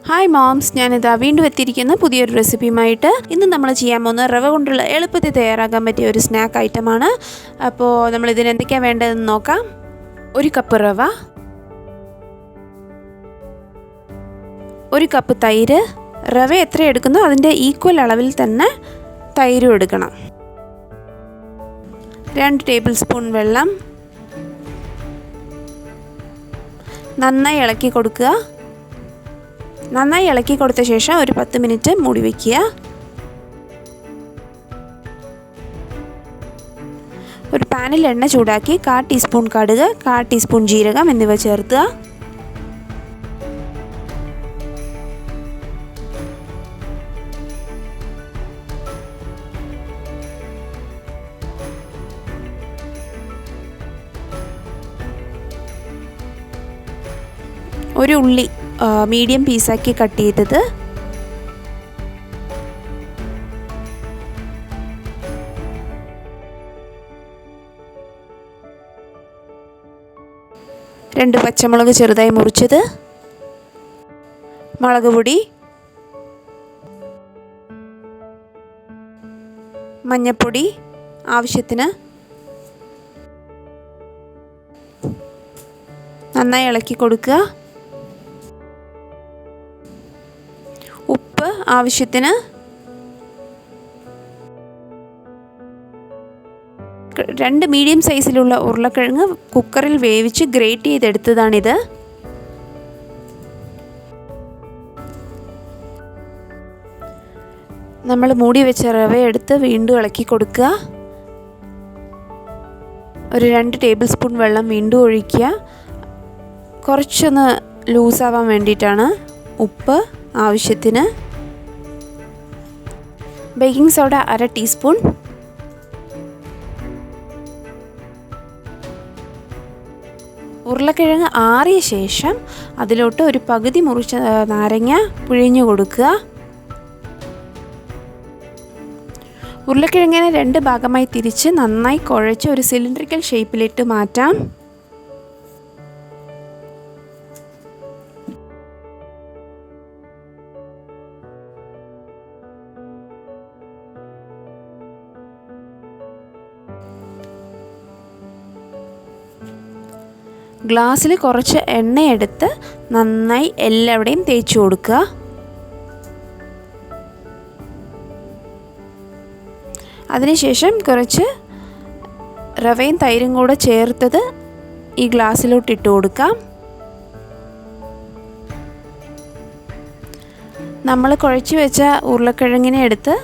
Hi moms, ഞാനിതാ വീണ്ടും എത്തിയിരിക്കുന്ന പുതിയൊരു റെസിപ്പിയുമായിട്ട്. ഇന്ന് നമ്മൾ ചെയ്യാൻ പോകുന്ന റവ കൊണ്ടുള്ള എളുപ്പത്തിൽ തയ്യാറാക്കാൻ പറ്റിയ ഒരു സ്നാക്ക് ഐറ്റമാണ്. അപ്പോൾ നമ്മൾ ഇതിന് എന്തൊക്കെയാണ് വേണ്ടതെന്ന് നോക്കാം. 1 കപ്പ് റവ, 1 കപ്പ് തൈര്. റവ എത്ര എടുക്കുന്നോ അതിൻ്റെ ഈക്വൽ അളവിൽ തന്നെ തൈരും എടുക്കണം. 2 ടേബിൾ സ്പൂൺ വെള്ളം. നന്നായി ഇളക്കി കൊടുക്കുക. നന്നായി ഇളക്കി കൊടുത്ത ശേഷം ഒരു 10 മിനിറ്റ് മൂടി വയ്ക്കുക. ഒരു പാനിൽ എണ്ണ ചൂടാക്കി 1/4 ടീസ്പൂൺ കടുക്, 1/4 ടീസ്പൂൺ ജീരകം എന്നിവ ചേർക്കുക. ഒരു ഉള്ളി മീഡിയം പീസാക്കി കട്ട് ചെയ്തത്, രണ്ട് പച്ചമുളക് ചെറുതായി മുറിച്ചത്, മുളക് പൊടി, മഞ്ഞൾപ്പൊടി ആവശ്യത്തിന്, നന്നായി ഇളക്കി കൊടുക്കുക. ഉപ്പ് ആവശ്യത്തിന്. രണ്ട് മീഡിയം സൈസിലുള്ള ഉരുളക്കിഴങ്ങ് കുക്കറിൽ വേവിച്ച് ഗ്രേറ്റ് ചെയ്തെടുത്തതാണിത്. നമ്മൾ മൂടി വെച്ച റവ എടുത്ത് വീണ്ടും ഇളക്കി കൊടുക്കുക. ഒരു 2 ടേബിൾ സ്പൂൺ വെള്ളം വീണ്ടും ഒഴിക്കുക. കുറച്ചൊന്ന് ലൂസാവാൻ വേണ്ടിയിട്ടാണ്. ഉപ്പ് ആവശ്യത്തിന്. Baking soda 1/2 teaspoon. ഉരുളക്കിഴങ്ങ് ആറിയ ശേഷം അതിലോട്ട് ഒരു പകുതി മുറിച്ച നാരങ്ങ പിഴിഞ്ഞു കൊടുക്കുക. ഉരുളക്കിഴങ്ങിനെ 2 ഭാഗമായി തിരിച്ച് നന്നായി കുഴച്ച് ഒരു സിലിണ്ടറിക്കൽ ഷേപ്പിലിട്ട് മാറ്റാം. ഗ്ലാസ്സിൽ കുറച്ച് എണ്ണയെടുത്ത് നന്നായി എല്ലാവിടെയും തേച്ച് കൊടുക്കുക. അതിനുശേഷം കുറച്ച് റവയും തൈരും കൂടെ ചേർത്തത് ഈ ഗ്ലാസ്സിലോട്ട് ഇട്ട് കൊടുക്കാം. നമ്മൾ കുഴച്ച് വെച്ച ഉരുളക്കിഴങ്ങിനെ എടുത്ത്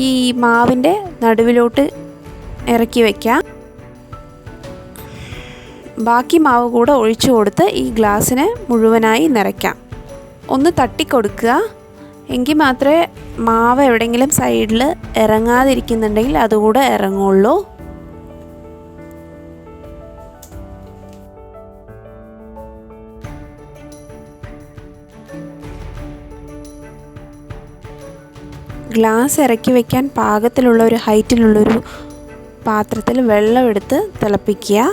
ഈ മാവിൻ്റെ നടുവിലോട്ട് ഇറക്കി വയ്ക്കാം. ബാക്കി മാവ് കൂടെ ഒഴിച്ചു കൊടുത്ത് ഈ ഗ്ലാസ്സിനെ മുഴുവനായി നിറയ്ക്കാം. ഒന്ന് തട്ടിക്കൊടുക്കുക. എങ്കിൽ മാത്രമേ മാവ് എവിടെയെങ്കിലും സൈഡിൽ ഇറങ്ങാതിരിക്കുന്നുണ്ടെങ്കിൽ അതുകൂടെ ഇറങ്ങുള്ളൂ. ഗ്ലാസ് ഇറക്കി വയ്ക്കാൻ പാകത്തിലുള്ള ഒരു ഹൈറ്റിലുള്ളൊരു പാത്രത്തിൽ വെള്ളം എടുത്ത് തിളപ്പിക്കുക.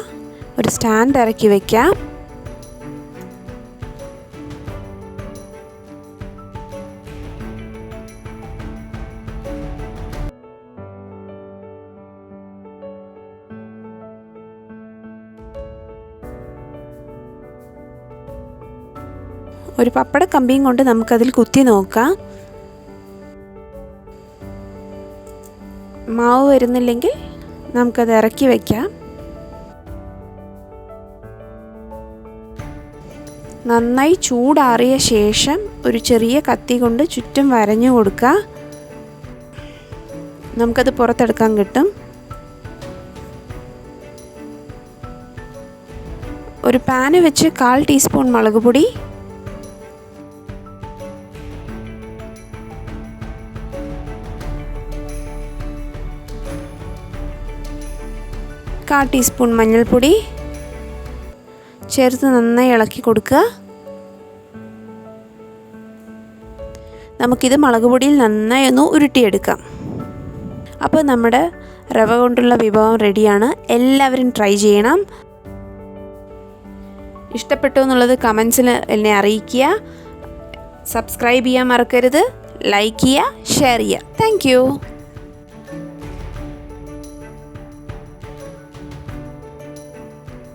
ഒരു സ്റ്റാൻഡ് ഇറക്കി വയ്ക്കാം. ഒരു പപ്പട കമ്പിയും കൊണ്ട് നമുക്കതിൽ കുത്തി നോക്കാം. മാവ് വരുന്നില്ലെങ്കിൽ നമുക്കത് ഇറക്കി വയ്ക്കാം. നന്നായി ചൂടാറിയ ശേഷം ഒരു ചെറിയ കത്തി കൊണ്ട് ചുറ്റും വരഞ്ഞു കൊടുക്കുക. നമുക്കത് പുറത്തെടുക്കാൻ കിട്ടും. ഒരു പാന് വെച്ച് 1/4 ടീസ്പൂൺ മുളക് പൊടി, 1/4 ടീസ്പൂൺ മഞ്ഞൾപ്പൊടി ചേർത്ത് നന്നായി ഇളക്കി കൊടുക്കുക. നമുക്കിത് മുളക് പൊടിയിൽ നന്നായി ഒന്ന് ഉരുട്ടിയെടുക്കാം. അപ്പോൾ നമ്മുടെ റവ കൊണ്ടുള്ള വിഭവം റെഡിയാണ്. എല്ലാവരും ട്രൈ ചെയ്യണം. ഇഷ്ടപ്പെട്ടു എന്നുള്ളത് കമൻസിൽ എന്നെ അറിയിക്കുക. സബ്സ്ക്രൈബ് ചെയ്യാൻ മറക്കരുത്. ലൈക്ക് ചെയ്യുക, ഷെയർ ചെയ്യുക. താങ്ക്